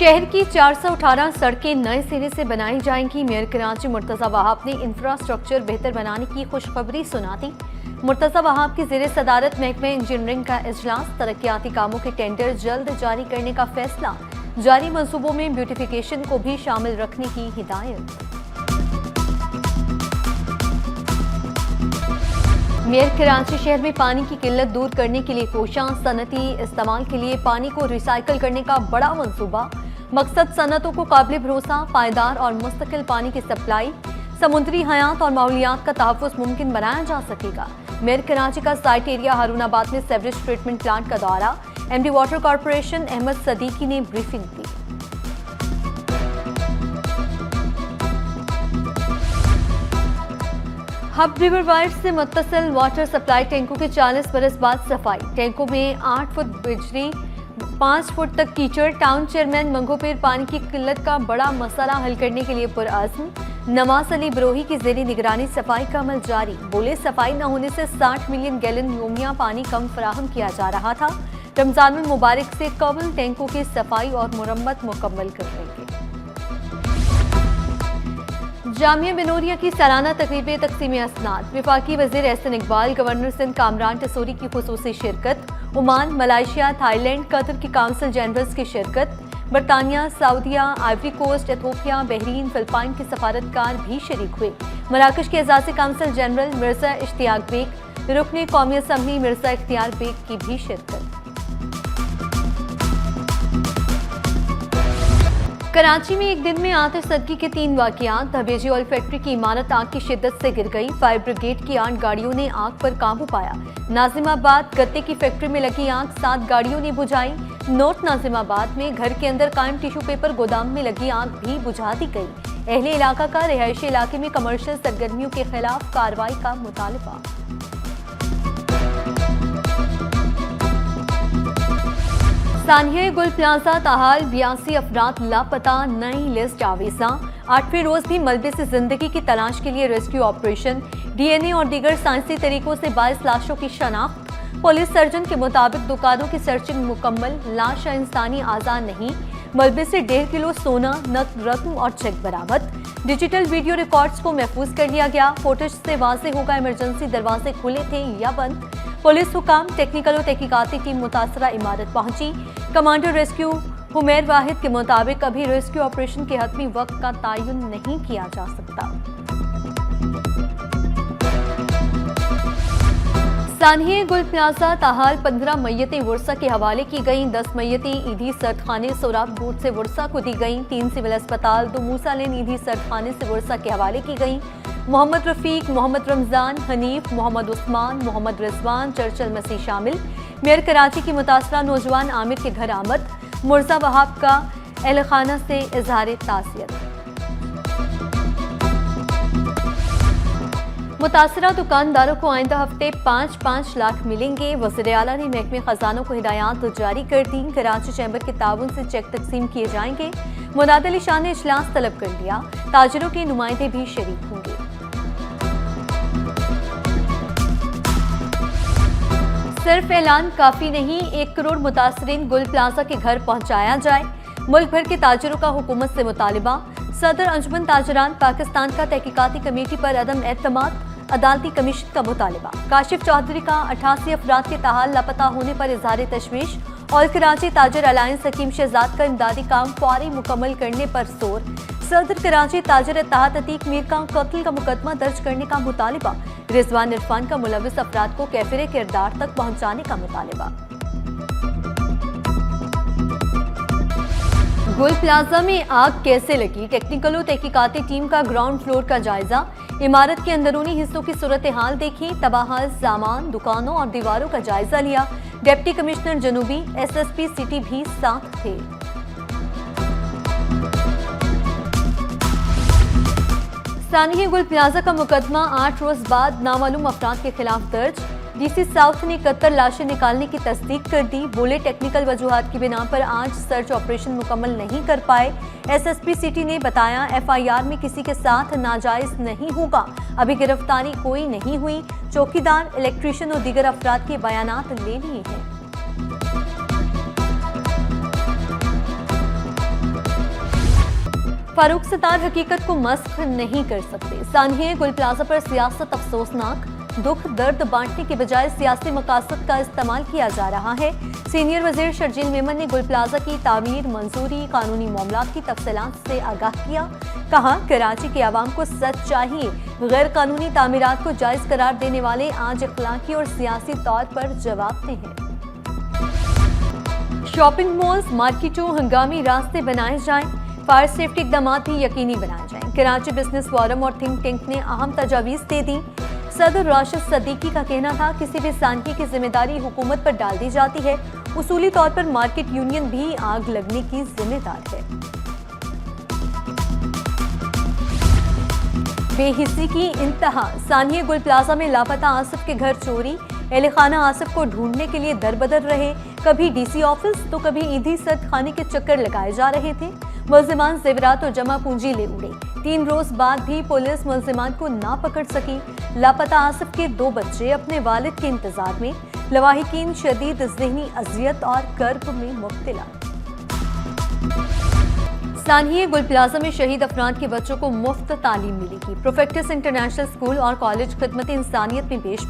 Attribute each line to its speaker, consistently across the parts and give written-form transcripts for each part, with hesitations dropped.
Speaker 1: शहर की 418 सड़कें नए सिरे से बनाई जाएंगी। मेयर कराची मुर्तजा वहाब ने इंफ्रास्ट्रक्चर बेहतर बनाने की खुशखबरी सुना दी। मुर्तजा वहाब की ज़ेरे सदारत महकमा इंजीनियरिंग का इजलास, तरक्याती कामों के टेंडर जल्द जारी करने का फैसला, जारी मंसूबों में ब्यूटिफिकेशन को भी शामिल रखने की हिदायत। मेयर कराची शहर में पानी की किल्लत दूर करने के लिए कोशिश, सनती इस्तेमाल के लिए पानी को रिसाइकिल करने का बड़ा मंसूबा। मकसद सनतों को काबिल भरोसा, पायदार और मुस्तकिल पानी की सप्लाई, समुद्री हयात और माहौलियात का तहफ़्फ़ुज़ मुमकिन बनाया जा सकेगा। मेयर कराची का साइट एरिया हारूनाबाद में सेवरेज ट्रीटमेंट प्लांट का दौरा, MD water corporation Ahmed Siddiqui ने ब्रीफिंग दी। हब रिवर वाइड से मुत्तसिल वाटर सप्लाई टैंकों के 40 बरस बाद सफाई। टैंकों में 8 फुट बिजली, 5 फुट तक कीचड़। टाउन चेयरमैन मंगोपीर पानी की किल्लत का बड़ा मसला हल करने के लिए पुरअज़्म। नवाज अली बरोही की ज़ेरी निगरानी सफाई का अमल जारी। बोले सफाई न होने से 60 मिलियन गैलन योमिया पानी कम फराहम किया जा रहा था। रमजानुल मुबारक से कबल टैंकों की सफाई और मुरम्मत मुकम्मल कर लेंगे। जामिया बिनोरिया की सालाना तकरीब तकसीम असनाद, वफाकी वज़ीर एहसन इकबाल, गवर्नर सिंध कामरान टसूरी की खुसूसी शिरकत। ओमान, मलाइशिया, थाईलैंड, कतर की काउंसिल जनरल्स की शिरकत। बरतानिया, सऊदिया, Ivory Coast, Ethiopia, Bahrain, Philippine के सफारतकार भी शरीक हुए। मराकश के एजाज़ी काउंसिल जनरल मिर्जा इश्तियाक बेग, रुकने कौमी असम्बली मिर्जा इख्तियार बेग की भी शिरकत। कराची में एक दिन में आतिशज़दगी के 3 वाक़यात। हबेजी ऑयल फैक्ट्री की इमारत आग की शिद्दत से गिर गई। फायर ब्रिगेड की 8 गाड़ियों ने आग पर काबू पाया। नाजिमाबाद गत्ते की फैक्ट्री में लगी आग 7 गाड़ियों ने बुझाई। नॉर्थ नाजिमाबाद में घर के अंदर कायम टिश्यू पेपर गोदाम में लगी आग भी बुझा दी गई। अहले इलाका का रिहायशी इलाके में कमर्शियल सरगर्मियों के खिलाफ कार्रवाई का मुतालबा। सानिया गुल प्लाजा ताहाल 82 अफराद लापता, नई लिस्ट आवेजा। 8वें रोज भी मलबे से जिंदगी की तलाश के लिए रेस्क्यू ऑपरेशन। डीएनए और दीगर साइंसी तरीकों से 22 लाशों की शनाख्त। पुलिस सर्जन के मुताबिक दुकानों की सर्चिंग मुकम्मल, लाश या इंसानी आज़ा नहीं। मलबे से 1.5 किलो सोना, नकद रकम और चेक बरामद। डिजिटल वीडियो रिकॉर्ड्स को महफूज कर लिया गया। फुटेज से वाज़ेह होगा इमरजेंसी दरवाजे खुले थे या बंद। पुलिस हुकाम, टेक्निकल और तहकीकाती टीम मुतासरा इमारत पहुंची। कमांडर रेस्क्यू हुमैर वाहिद के मुताबिक अभी रेस्क्यू ऑपरेशन के हतमी वक्त का तयन नहीं किया जा सकता। सानिया गुल प्लाजा ताहाल 15 मैयतें वर्षा के हवाले की गईं। 10 मैयतें ईदी सर्दखाने सोराब बोर्ड से वर्षा को दी गईं। 3 सिविल अस्पताल, 2 मूसा लेन ईदी सर्दखाने से वर्षा के हवाले की गईं। मोहम्मद रफीक, मोहम्मद रमजान, हनीफ, मोहम्मद उस्मान, मोहम्मद रिजवान, चर्चल मसीह शामिल। मेयर कराची की मुतासरा नौजवान आमिर के घर आमद। मुर्जा वहाब का एहलखाना से इजहार ताज़ियत। मुतासरा दुकानदारों को आइंदा हफ्ते 5-5 लाख मिलेंगे। वज़ीर आला ने महकमे खजानों को हिदायत जारी कर दी। कराची चैम्बर के ताउन से चेक तकसीम किए जाएंगे। मुनाद अली शाह ने इजलास तलब कर लिया। ताजिरों के नुमाइंदे भी शरीक होंगे। सिर्फ ऐलान काफी नहीं, 1 करोड़ मुतासरीन गुल प्लाजा के घर पहुंचाया जाए। मुल्क भर के ताजिरों का हुकूमत से मुतालिबा। सदर अंजुमन ताजरान पाकिस्तान का तहकीकाती कमेटी पर अदम एतमाद, अदालती कमीशन का मुतालिबा। काशिफ चौधरी का 88 अफराद के ताहाल लापता होने पर इजहार तशवीश। और कराची ताजर अलायंस हकीम शहजाद का इमदादी काम फौरी मुकम्मल करने पर जोर। सदर कराची ताजर इत्तेहाद अतीक मीर का कत्ल का मुकदमा दर्ज करने का मुतालिबा। रिजवान इरफान का मुलविस अफराद को कैफिर किरदार तक पहुंचाने का मुतालिबा। गुल प्लाजा में आग कैसे लगी, टेक्निकल और तहकीकाती टीम का ग्राउंड फ्लोर का जायजा। इमारत के अंदरूनी हिस्सों की सूरत हाल देखी। तबाहाल सामान, दुकानों और दीवारों का जायजा लिया। डिप्टी कमिश्नर जनूबी, SSP सिटी भी साथ थे। सानिया गुल प्लाजा का मुकदमा 8 रोज बाद नामालूम अफराद के खिलाफ दर्ज। DC साउथ ने 71 लाशें निकालने की तस्दीक कर दी। बोले टेक्निकल वजूहात की बिना पर आज सर्च ऑपरेशन मुकम्मल नहीं कर पाए। SSP सिटी ने बताया FIR में किसी के साथ नाजायज नहीं होगा। अभी गिरफ्तारी कोई नहीं हुई। चौकीदार, इलेक्ट्रीशियन और दीगर अफराद के बयानात ले लिए हैं। फारूक सत्तार हकीकत को मस्ख नहीं कर सकते। सानहिए गुल प्लाजा पर सियासत अफसोसनाक, दुख दर्द बांटने के बजाय सियासी मकासद का इस्तेमाल किया जा रहा है। सीनियर वजीर शर्जील मेमन ने गुल प्लाजा की तामीर मंजूरी कानूनी मामलात की तफसीलात से आगाह किया। कहा, कराची के आवाम को सच चाहिए। गैर कानूनी तामीरात को जायज करार देने वाले आज अखलाकी और सियासी तौर पर जवाबदेह हैं। शॉपिंग मॉल्स, मार्केटों, हंगामी रास्ते बनाए जाएं, फायर सेफ्टी इकदाम भी यकीनी बनाए जाएं। कराची बिजनेस फोरम और थिंक टैंक ने अहम तजावीज़ दे दी। सदर राशिद सदीकी का कहना था, किसी भी सानकी की जिम्मेदारी हुकूमत पर डाल दी जाती है। उसूली तौर पर मार्केट यूनियन भी आग लगने की जिम्मेदार है। बेहिसी की इंतहा, सानिया गुल प्लाजा में लापता आसिफ के घर चोरी। अहले खाना आसिफ को ढूंढने के लिए दरबदर रहे। कभी डीसी ऑफिस तो कभी ईदी सद खाने के चक्कर लगाए जा रहे थे। मुल्जिमान जेवरात और जमा पूंजी ले उड़े। 3 रोज बाद भी पुलिस मुल्जिमान को ना पकड़ सकी। लापता आसिफ के 2 बच्चे अपने वालिद के इंतजार में। लवाहिकीन शदीद ज़हनी अजियत और कर्ब में मुब्तला। सानहिए गुल प्लाजा में शहीद अफराद के बच्चों को मुफ्त तालीम मिलेगी। प्रोफेक्टिस इंटरनेशनल स्कूल और कॉलेज खिदमत इंसानियत में पेश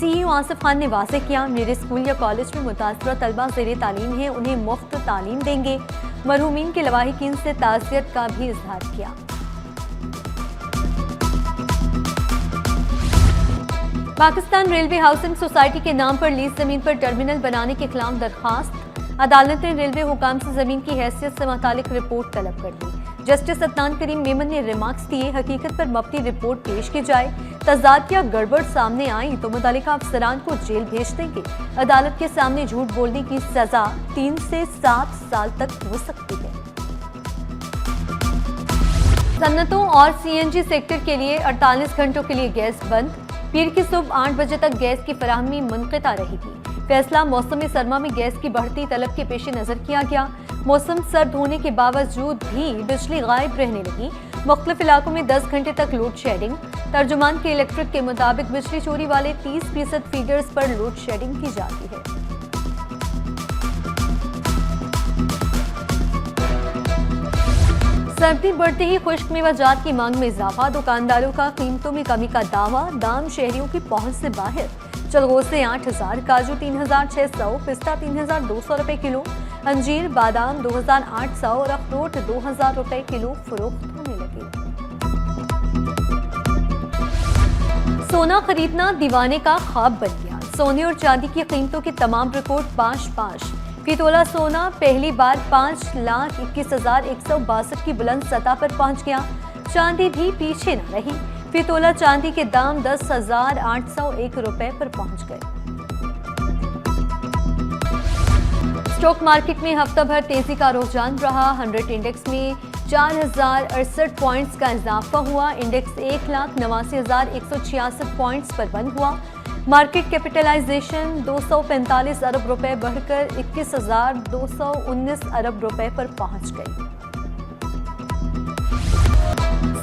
Speaker 1: CEO आसिफ खान ने वाज़ेह किया, मेरे स्कूल या कॉलेज में मुतासरा तलबा ज़ेरे तालीम है, उन्हें मुफ्त तालीम देंगे। मरहूमीन के लवाहिकीन से ताज़ियत का भी इजहार किया। पाकिस्तान रेलवे हाउसिंग सोसाइटी के नाम पर लीज जमीन पर टर्मिनल बनाने के खिलाफ दरखास्त। अदालत ने रेलवे हुकाम से जमीन की हैसियत से मुतालिक रिपोर्ट तलब कर ली। जस्टिस अदनान करीम मेमन ने रिमार्क्स दिए, हकीकत पर मबनी रिपोर्ट पेश की जाए। तजाद या गड़बड़ सामने आई तो मुतालिका अफसरान को जेल भेज देंगे। अदालत के सामने झूठ बोलने की सजा 3 से 7 साल तक हो सकती है। सन्नतों और CNG सेक्टर के लिए 48 घंटों के लिए गैस बंद। पीर की सुबह 8 बजे तक गैस की फराहमी मुनक़ता रहेगी। फैसला मौसम सरमा में गैस की बढ़ती तलब के पेश नजर किया गया। मौसम सर्द होने के बावजूद भी बिजली गायब रहने लगी। मुख्तलिफ इलाकों में 10 घंटे तक लोड शेडिंग। तर्जुमान के इलेक्ट्रिक के मुताबिक बिजली चोरी वाले 30% फीडर्स पर लोड शेडिंग की जाती है। सर्दी बढ़ते ही खुश्क मेवाजात की मांग में इजाफा। दुकानदारों का कीमतों में कमी का दावा, दाम शहरियों की पहुंच से बाहर। चलगोसे 8,000, काजू 3,600, पिस्ता 3,200 रुपए किलो, अंजीर बादाम 2,800 और अखरोट 2,000 रुपए किलो फरोख्त होने लगे। सोना खरीदना दीवाने का ख्वाब बन गया। सोने और चांदी की कीमतों के तमाम रिकॉर्ड पाश। फी तोला सोना पहली बार 5,21,162 की बुलंद सतह पर पहुंच गया। चांदी भी पीछे न रही। फी तोला चांदी के दाम 10,801 रुपए पर पहुंच गए। स्टॉक मार्केट में हफ्ता भर तेजी का रुझान रहा। 100 इंडेक्स में 4,068 पॉइंट्स का इजाफा हुआ। इंडेक्स 1,89,166 पॉइंट्स पर बंद हुआ। मार्केट कैपिटलाइजेशन 245 अरब रुपए बढ़कर 21,219 अरब रुपए पर पहुंच गई।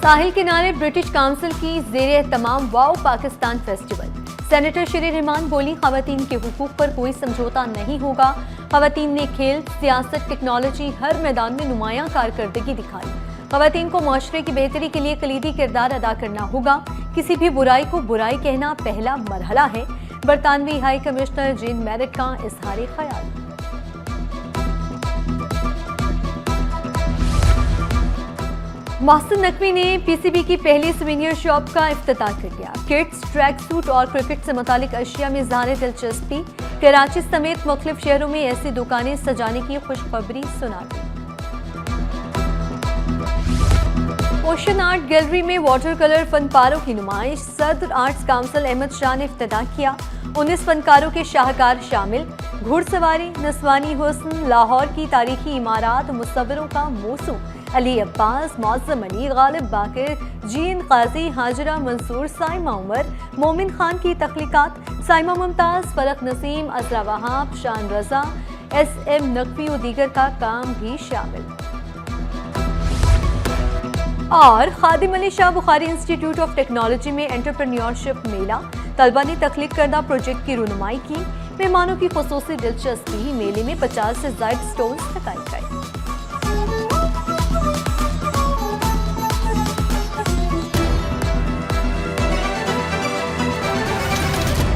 Speaker 1: साहिल किनारे ब्रिटिश काउंसिल की ज़ेर-ए-तमाम वाओ पाकिस्तान फेस्टिवल। सेनेटर शरीर रहमान बोली, खवातीन के हुकूक पर कोई समझौता नहीं होगा। खवातीन ने खेल, सियासत, टेक्नोलॉजी हर मैदान में नुमायां कारकर्दगी दिखाई। खवातीन को माशरे की बेहतरी के लिए कलीदी किरदार अदा करना होगा। किसी भी बुराई को बुराई कहना पहला मरहला है। बरतानवी हाई कमिश्नर जेन मैरिट का इजहार ख्याल। मोहसिन नकवी ने PCB की पहली सुवेनियर शॉप का इफ्तिताह कर दिया। किट्स, ट्रैक सूट और क्रिकेट से मुतालिक अशिया में ज़ाहिर दिलचस्पी। कराची समेत मुख्तलिफ शहरों में ऐसी दुकानें सजाने की खुशखबरी सुना दी। ओशन आर्ट गैलरी में वाटर कलर फनपारों की नुमाइश। सदर आर्ट्स काउंसिल अहमद शाह ने इफ्तिताह किया। 19 फनकारों के शाहकार शामिल। घुड़सवारी, नस्वानी हुस्न, लाहौर की तारीखी इमारात, मुसव्विरों का मौसू। अली अब्बास, मौसम अली, गालिब बाकिर, जीन काजी, हाजरा मंसूर, साइमा उमर, मोमिन खान की तख्लीकात, साइमा मुमताज, फरक नसीम, अजरा वहाब, शान रजा, SM नकवी और दीगर का काम भी शामिल। और Khadim Ali Shah Bukhari institute of technology में एंटरप्रेन्योरशिप मेला। तलबा ने तख्लीक करदा प्रोजेक्ट की रुनुमाई की। मेहमानों की खुसूसी दिलचस्पी। मेले में 50 से ज़ायद स्टॉल्स लगाए